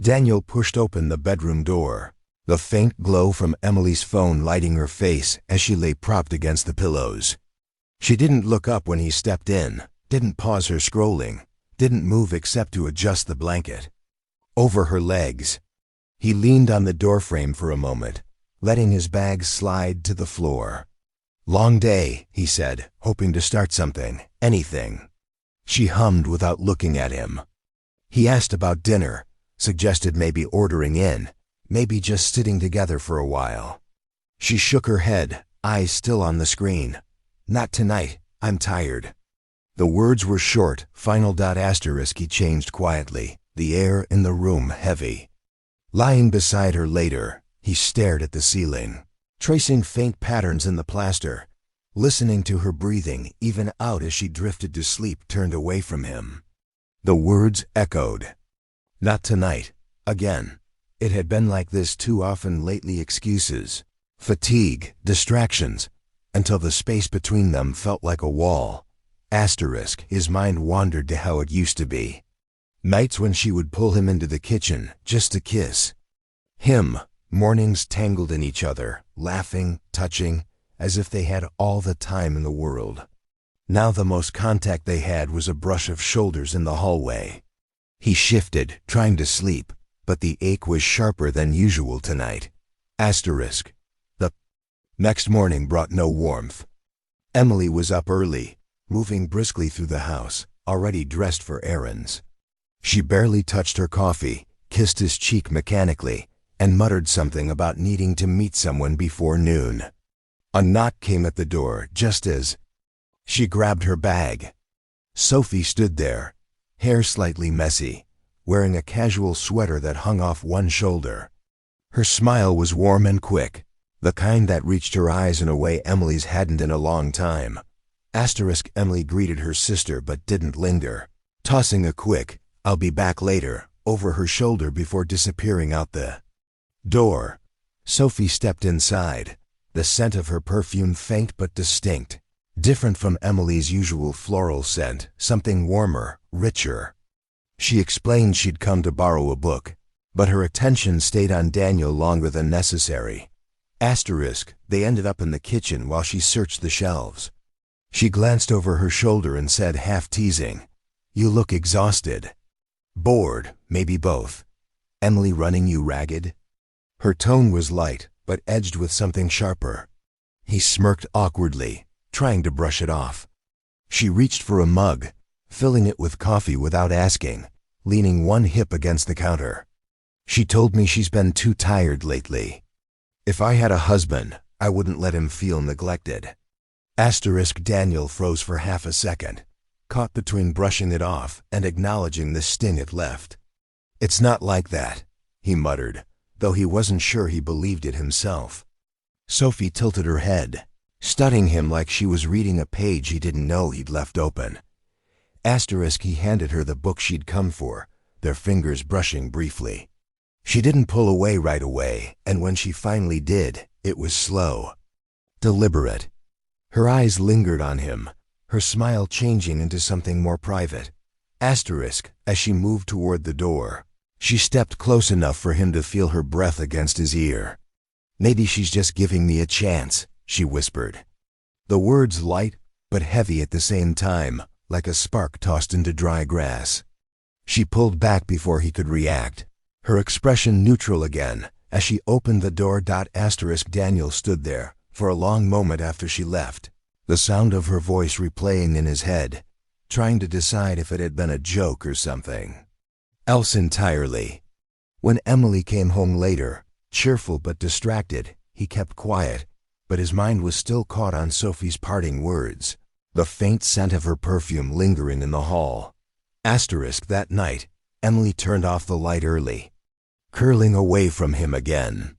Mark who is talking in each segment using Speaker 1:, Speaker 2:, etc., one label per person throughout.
Speaker 1: Daniel pushed open the bedroom door, the faint glow from Emily's phone lighting her face as she lay propped against the pillows. She didn't look up when he stepped in, didn't pause her scrolling, didn't move except to adjust the blanket over her legs. He leaned on the doorframe for a moment, letting his bag slide to the floor. "Long day," he said, hoping to start something, anything. She hummed without looking at him. He asked about dinner, suggested maybe ordering in, maybe just sitting together for a while. She shook her head, eyes still on the screen. "Not tonight, I'm tired." The words were short, final. He changed quietly, the air in the room heavy. Lying beside her later, he stared at the ceiling, tracing faint patterns in the plaster, listening to her breathing even out as she drifted to sleep turned away from him. The words echoed. Not tonight, again. It had been like this too often lately. Excuses, fatigue, distractions, until the space between them felt like a wall. His mind wandered to how it used to be. Nights when she would pull him into the kitchen just to kiss him, mornings tangled in each other, laughing, touching, as if they had all the time in the world. Now the most contact they had was a brush of shoulders in the hallway. He shifted, trying to sleep, but the ache was sharper than usual tonight. The next morning brought no warmth. Emily was up early, moving briskly through the house, already dressed for errands. She barely touched her coffee, kissed his cheek mechanically, and muttered something about needing to meet someone before noon. A knock came at the door just as she grabbed her bag. Sophie stood there, hair slightly messy, wearing a casual sweater that hung off one shoulder. Her smile was warm and quick, the kind that reached her eyes in a way Emily's hadn't in a long time. Emily greeted her sister but didn't linger, tossing a quick, "I'll be back later," over her shoulder before disappearing out the door. Sophie stepped inside, the scent of her perfume faint but distinct, different from Emily's usual floral scent, something warmer, richer. She explained she'd come to borrow a book, but her attention stayed on Daniel longer than necessary. They ended up in the kitchen while she searched the shelves. She glanced over her shoulder and said, half teasing, "You look exhausted." "Bored, maybe both." "Emily running you ragged?" Her tone was light, but edged with something sharper. He smirked awkwardly, trying to brush it off. She reached for a mug, filling it with coffee without asking, leaning one hip against the counter. "She told me she's been too tired lately. If I had a husband, I wouldn't let him feel neglected." Daniel froze for half a second, caught between brushing it off and acknowledging the sting it left. "It's not like that," he muttered, though he wasn't sure he believed it himself. Sophie tilted her head, studying him like she was reading a page he didn't know he'd left open. He handed her the book she'd come for, their fingers brushing briefly. She didn't pull away right away, and when she finally did, it was slow, deliberate. Her eyes lingered on him, her smile changing into something more private. As she moved toward the door, she stepped close enough for him to feel her breath against his ear. "Maybe she's just giving me a chance," she whispered. The words light but heavy at the same time, like a spark tossed into dry grass. She pulled back before he could react, her expression neutral again, as she opened the door. Daniel stood there for a long moment after she left, the sound of her voice replaying in his head, trying to decide if it had been a joke or something else entirely. When Emily came home later, cheerful but distracted, he kept quiet, but his mind was still caught on Sophie's parting words, the faint scent of her perfume lingering in the hall. That night, Emily turned off the light early, curling away from him again.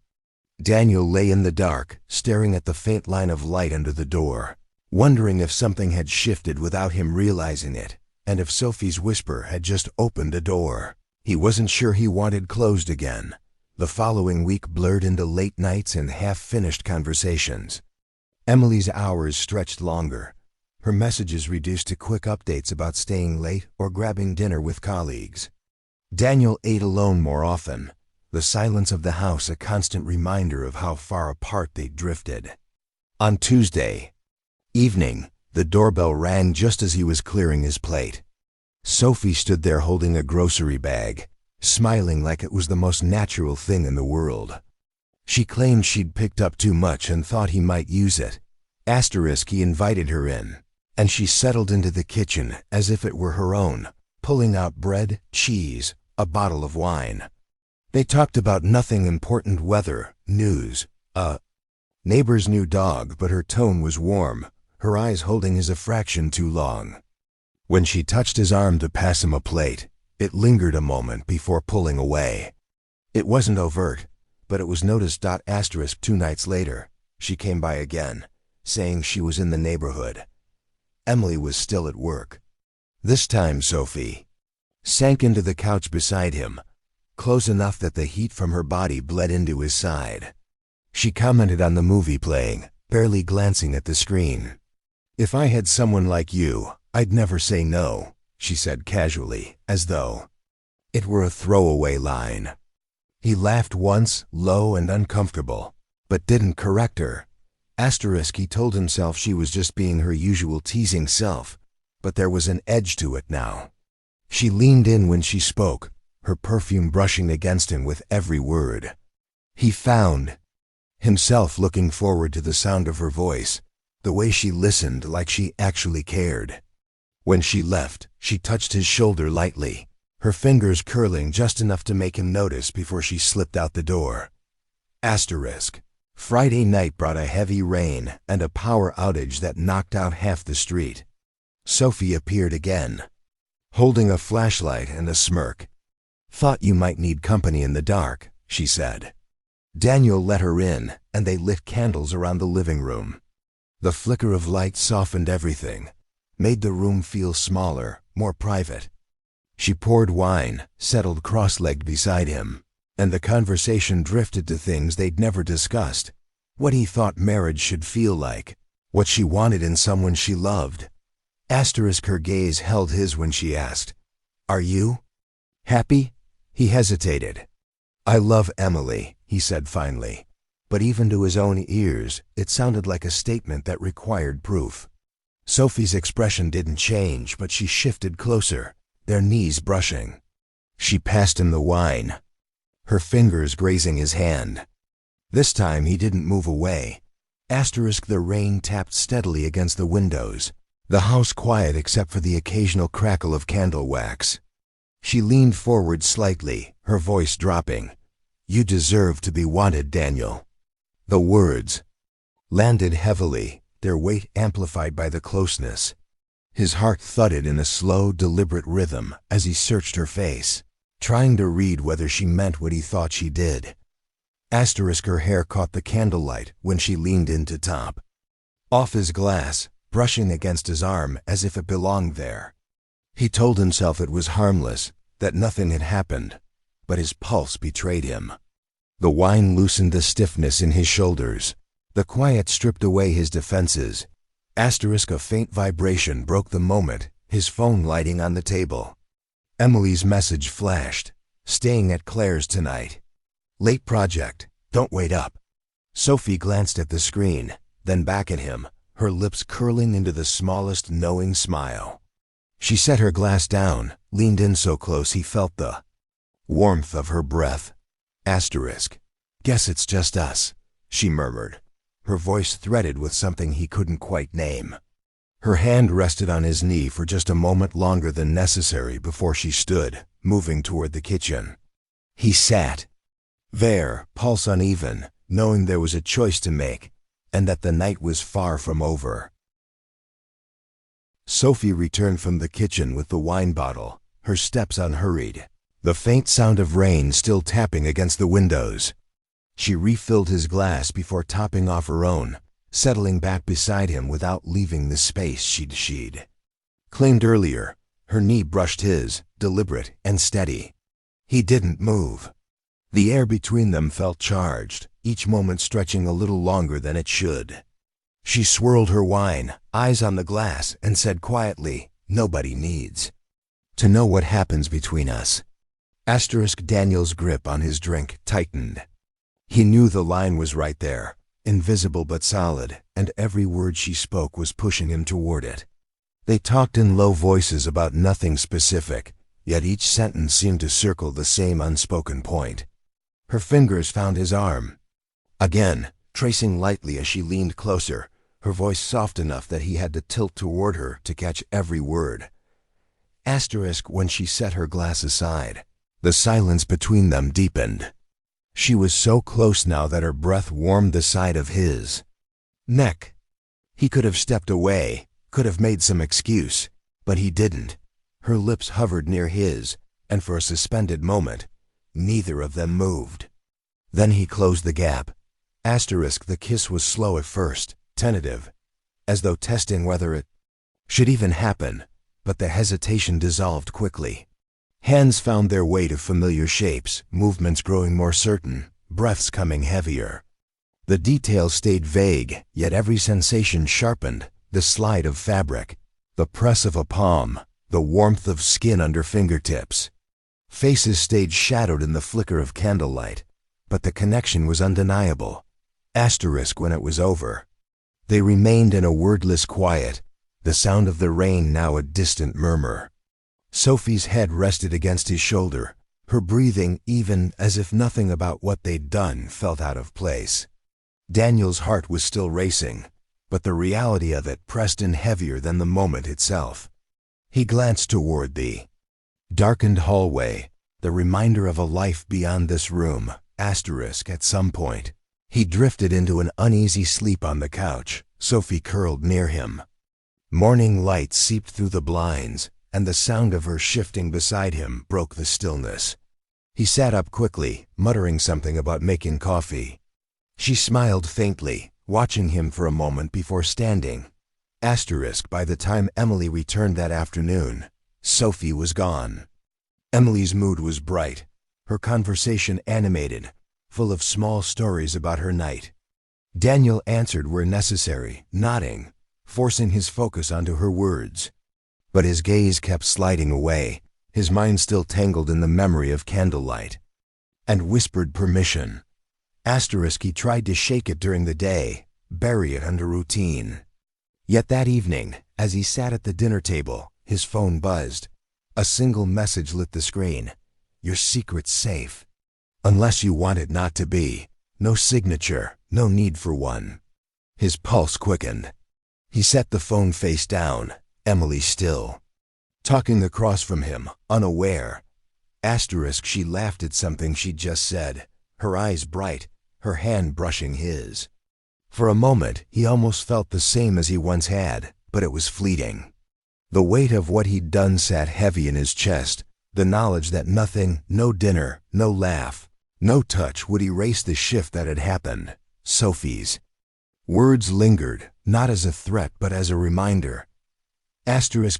Speaker 1: Daniel lay in the dark, staring at the faint line of light under the door, wondering if something had shifted without him realizing it, and if Sophie's whisper had just opened a door he wasn't sure he wanted closed again. The following week blurred into late nights and half-finished conversations. Emily's hours stretched longer, her messages reduced to quick updates about staying late or grabbing dinner with colleagues. Daniel ate alone more often, the silence of the house a constant reminder of how far apart they'd drifted. On Tuesday evening, the doorbell rang just as he was clearing his plate. Sophie stood there holding a grocery bag, smiling like it was the most natural thing in the world. She claimed she'd picked up too much and thought he might use it. He invited her in, and she settled into the kitchen as if it were her own, pulling out bread, cheese, a bottle of wine. They talked about nothing important: weather, news, neighbor's new dog, but her tone was warm, her eyes holding his a fraction too long. When she touched his arm to pass him a plate, it lingered a moment before pulling away. It wasn't overt, but it was noticed. 2 nights later, she came by again, saying she was in the neighborhood. Emily was still at work. This time Sophie sank into the couch beside him, close enough that the heat from her body bled into his side. She commented on the movie playing, barely glancing at the screen. "If I had someone like you, I'd never say no," she said casually, as though it were a throwaway line. He laughed once, low and uncomfortable, but didn't correct her. He told himself she was just being her usual teasing self, but there was an edge to it now. She leaned in when she spoke, her perfume brushing against him with every word. He found himself looking forward to the sound of her voice, the way she listened like she actually cared. When she left, she touched his shoulder lightly, her fingers curling just enough to make him notice before she slipped out the door. Friday night brought a heavy rain and a power outage that knocked out half the street. Sophie appeared again, holding a flashlight and a smirk. "Thought you might need company in the dark," she said. Daniel let her in, and they lit candles around the living room. The flicker of light softened everything, made the room feel smaller, more private. She poured wine, settled cross-legged beside him, and the conversation drifted to things they'd never discussed: what he thought marriage should feel like, what she wanted in someone she loved. Her gaze held his when she asked, "Are you happy?" He hesitated. "I love Emily," he said finally, but even to his own ears, it sounded like a statement that required proof. Sophie's expression didn't change, but she shifted closer, their knees brushing. She passed him the wine, her fingers grazing his hand. This time he didn't move away. The rain tapped steadily against the windows, the house quiet except for the occasional crackle of candle wax. She leaned forward slightly, her voice dropping. "You deserve to be wanted, Daniel." The words landed heavily, their weight amplified by the closeness. His heart thudded in a slow, deliberate rhythm as he searched her face, trying to read whether she meant what he thought she did. Her hair caught the candlelight when she leaned in to top off his glass, brushing against his arm as if it belonged there. He told himself it was harmless, that nothing had happened, but his pulse betrayed him. The wine loosened the stiffness in his shoulders. The quiet stripped away his defenses. A faint vibration broke the moment, his phone lighting on the table. Emily's message flashed. "Staying at Claire's tonight. Late project. Don't wait up." Sophie glanced at the screen, then back at him, her lips curling into the smallest knowing smile. She set her glass down, leaned in so close he felt the warmth of her breath. "Guess it's just us," she murmured, her voice threaded with something he couldn't quite name. Her hand rested on his knee for just a moment longer than necessary before she stood, moving toward the kitchen. He sat there, pulse uneven, knowing there was a choice to make, and that the night was far from over. Sophie returned from the kitchen with the wine bottle, her steps unhurried, the faint sound of rain still tapping against the windows. She refilled his glass before topping off her own, settling back beside him without leaving the space she'd claimed earlier. Her knee brushed his, deliberate and steady. He didn't move. The air between them felt charged, each moment stretching a little longer than it should. She swirled her wine, eyes on the glass, and said quietly, "Nobody needs to know what happens between us. Daniel's grip on his drink tightened. He knew the line was right there, invisible but solid, and every word she spoke was pushing him toward it. They talked in low voices about nothing specific, yet each sentence seemed to circle the same unspoken point. Her fingers found his arm. Again, tracing lightly as she leaned closer, her voice soft enough that he had to tilt toward her to catch every word. When she set her glass aside, the silence between them deepened. She was so close now that her breath warmed the side of his neck. He could have stepped away, could have made some excuse, but he didn't. Her lips hovered near his, and for a suspended moment, neither of them moved. Then he closed the gap. The kiss was slow at first, tentative, as though testing whether it should even happen, but the hesitation dissolved quickly. Hands found their way to familiar shapes, movements growing more certain, breaths coming heavier. The details stayed vague, yet every sensation sharpened: the slide of fabric, the press of a palm, the warmth of skin under fingertips. Faces stayed shadowed in the flicker of candlelight, but the connection was undeniable. When it was over, they remained in a wordless quiet, the sound of the rain now a distant murmur. Sophie's head rested against his shoulder, her breathing even, as if nothing about what they'd done felt out of place. Daniel's heart was still racing, but the reality of it pressed in heavier than the moment itself. He glanced toward the darkened hallway, the reminder of a life beyond this room. At some point, he drifted into an uneasy sleep on the couch, Sophie curled near him. Morning light seeped through the blinds, and the sound of her shifting beside him broke the stillness. He sat up quickly, muttering something about making coffee. She smiled faintly, watching him for a moment before standing. By the time Emily returned that afternoon, Sophie was gone. Emily's mood was bright, her conversation animated, full of small stories about her night. Daniel answered where necessary, nodding, forcing his focus onto her words. But his gaze kept sliding away, his mind still tangled in the memory of candlelight. And whispered permission. He tried to shake it during the day, bury it under routine. Yet that evening, as he sat at the dinner table, his phone buzzed. A single message lit the screen. Your secret's safe. Unless you want it not to be. No signature, no need for one. His pulse quickened. He set the phone face down, Emily still. Talking across from him, unaware. She laughed at something she'd just said, her eyes bright, her hand brushing his. For a moment, he almost felt the same as he once had, but it was fleeting. The weight of what he'd done sat heavy in his chest, the knowledge that nothing, no dinner, no laugh, no touch would erase the shift that had happened. Sophie's words lingered, not as a threat but as a reminder.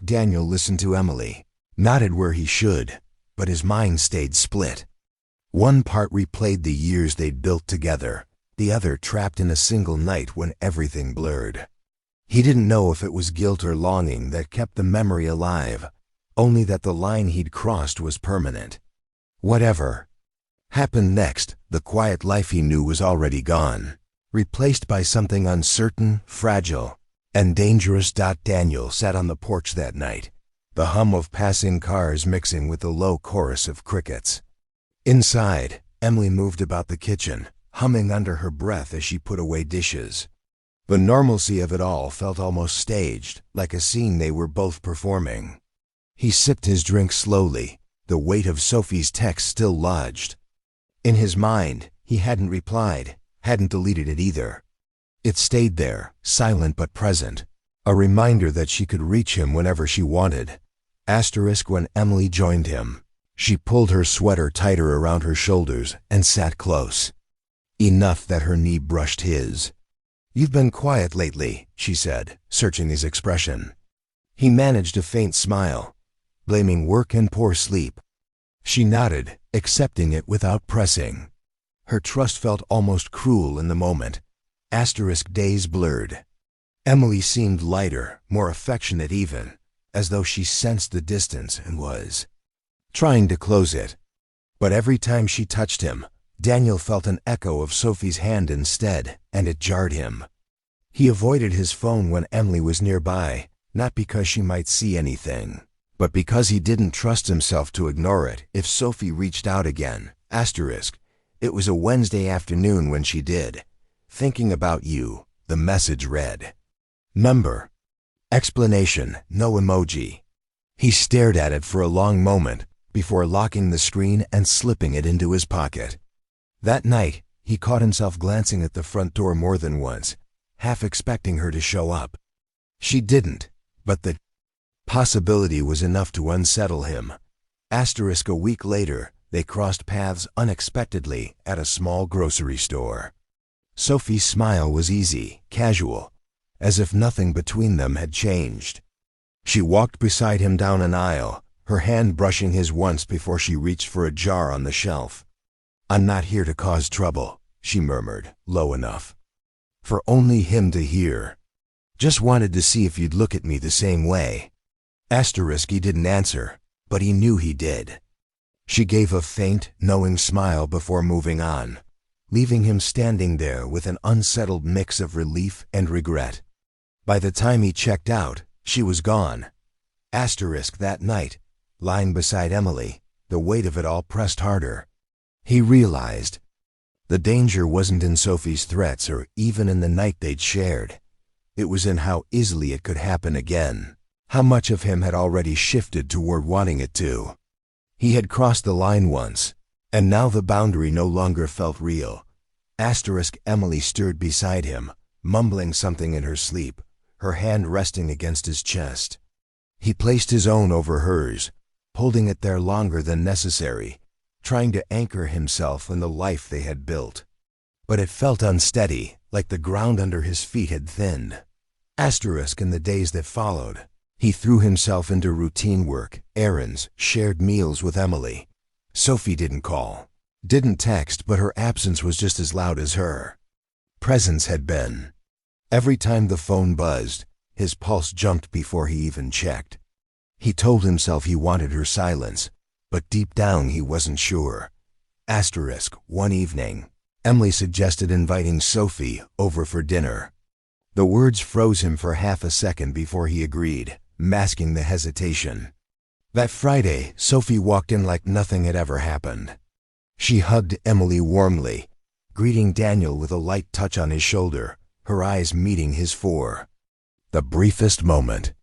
Speaker 1: Daniel listened to Emily, nodded where he should, but his mind stayed split. One part replayed the years they'd built together, the other trapped in a single night when everything blurred. He didn't know if it was guilt or longing that kept the memory alive, only that the line he'd crossed was permanent. Whatever happened next, the quiet life he knew was already gone, replaced by something uncertain, fragile, and dangerous. Daniel sat on the porch that night, the hum of passing cars mixing with the low chorus of crickets. Inside, Emily moved about the kitchen, humming under her breath as she put away dishes. The normalcy of it all felt almost staged, like a scene they were both performing. He sipped his drink slowly, the weight of Sophie's text still lodged. In his mind, he hadn't replied, hadn't deleted it either. It stayed there, silent but present, a reminder that she could reach him whenever she wanted. When Emily joined him, she pulled her sweater tighter around her shoulders and sat close. Enough that her knee brushed his. "You've been quiet lately," she said, searching his expression. He managed a faint smile, blaming work and poor sleep. She nodded, accepting it without pressing. Her trust felt almost cruel in the moment. Days blurred. Emily seemed lighter, more affectionate even, as though she sensed the distance and was trying to close it. But every time she touched him, Daniel felt an echo of Sophie's hand instead, and it jarred him. He avoided his phone when Emily was nearby, not because she might see anything, but because he didn't trust himself to ignore it if Sophie reached out again. It was a Wednesday afternoon when she did. Thinking about you, the message read. Number. Explanation, no emoji. He stared at it for a long moment before locking the screen and slipping it into his pocket. That night, he caught himself glancing at the front door more than once, half expecting her to show up. She didn't, but the possibility was enough to unsettle him. A week later, they crossed paths unexpectedly at a small grocery store. Sophie's smile was easy, casual, as if nothing between them had changed. She walked beside him down an aisle, her hand brushing his once before she reached for a jar on the shelf. "I'm not here to cause trouble," she murmured, low enough for only him to hear. "Just wanted to see if you'd look at me the same way." He didn't answer, but he knew he did. She gave a faint, knowing smile before moving on, leaving him standing there with an unsettled mix of relief and regret. By the time he checked out, she was gone. That night, lying beside Emily, the weight of it all pressed harder. He realized the danger wasn't in Sophie's threats or even in the night they'd shared. It was in how easily it could happen again, how much of him had already shifted toward wanting it to. He had crossed the line once, and now the boundary no longer felt real. Emily stirred beside him, mumbling something in her sleep, her hand resting against his chest. He placed his own over hers, holding it there longer than necessary, trying to anchor himself in the life they had built. But it felt unsteady, like the ground under his feet had thinned. In the days that followed, he threw himself into routine work, errands, shared meals with Emily. Sophie didn't call, didn't text, but her absence was just as loud as her presence had been. Every time the phone buzzed, his pulse jumped before he even checked. He told himself he wanted her silence, but deep down he wasn't sure. One evening, Emily suggested inviting Sophie over for dinner. The words froze him for half a second before he agreed, masking the hesitation. That Friday, Sophie walked in like nothing had ever happened. She hugged Emily warmly, greeting Daniel with a light touch on his shoulder, her eyes meeting his for the briefest moment.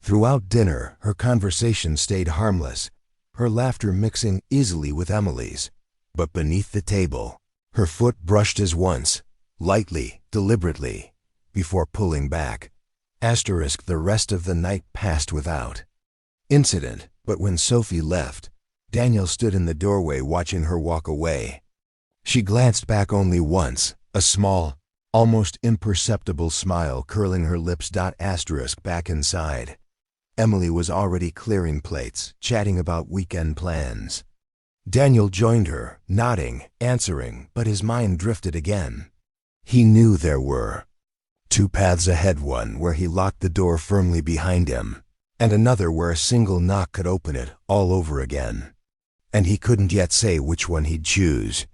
Speaker 1: Throughout dinner, her conversation stayed harmless, her laughter mixing easily with Emily's. But beneath the table, her foot brushed his once, lightly, deliberately, before pulling back. The rest of the night passed without incident, but when Sophie left, Daniel stood in the doorway watching her walk away. She glanced back only once, a small, almost imperceptible smile curling her lips. Back inside, Emily was already clearing plates, chatting about weekend plans. Daniel joined her, nodding, answering, but his mind drifted again. He knew there were two paths ahead, one where he locked the door firmly behind him, and another where a single knock could open it all over again. And he couldn't yet say which one he'd choose.